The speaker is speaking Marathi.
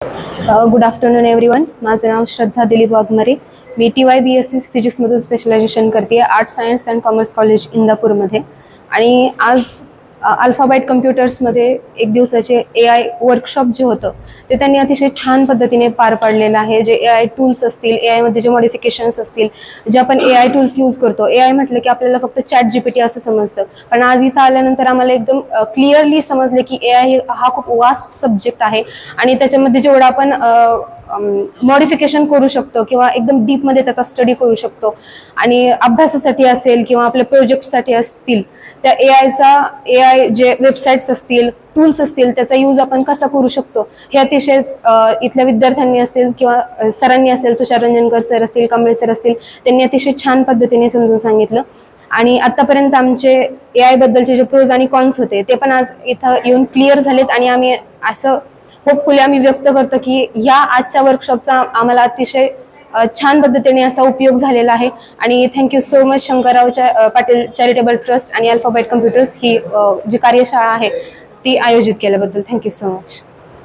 Good afternoon everyone. माझं नाव श्रद्धा दिलीप वाघमारे. मी TYBSc फिजिक्समधून स्पेशलायझेशन करते arts science and commerce college इंदापूरमध्ये. आणि आज अल्फाबाईट कम्प्युटर्समध्ये एक दिवसाचे AI वर्कशॉप जे होतं ते त्यांनी अतिशय छान पद्धतीने पार पाडलेलं आहे. जे AI टूल्स असतील, AI मध्ये जे मॉडिफिकेशन्स असतील, जे आपण AI टूल्स यूज करतो. AI म्हटलं की आपल्याला फक्त ChatGPT असं समजतं, पण आज इथं आल्यानंतर आम्हाला एकदम क्लिअरली समजले की AI हा खूप वास्ट सब्जेक्ट आहे आणि त्याच्यामध्ये जेवढा आपण मॉडिफिकेशन करू शकतो किंवा एकदम डीपमध्ये त्याचा स्टडी करू शकतो आणि अभ्यासासाठी असेल किंवा आपल्या प्रोजेक्टसाठी असतील, त्या AI जे वेबसाईट्स असतील, टूल्स असतील, त्याचा यूज आपण कसा करू शकतो हे अतिशय इथल्या विद्यार्थ्यांनी असतील किंवा सरांनी असेल, तुषार रंजनकर सर असतील, कांबळे सर असतील, त्यांनी अतिशय छान पद्धतीने समजून सांगितलं. आणि आतापर्यंत आमचे AI बद्दलचे जे प्रोज आणि कॉन्स होते ते पण आज इथं येऊन क्लिअर झालेत आणि आम्ही असं होपफुली आम्ही व्यक्त करतो की या आजच्या वर्कशॉपचा आम्हाला अतिशय छान पद्धतीने असा उपयोग झालेला आहे. आणि thank you so much Shankarrao Patil charitable trust आणि अल्फाबाईट कम्प्युटर्स ही जी कार्यशाळा आहे ती आयोजित केल्याबद्दल. Thank you so much.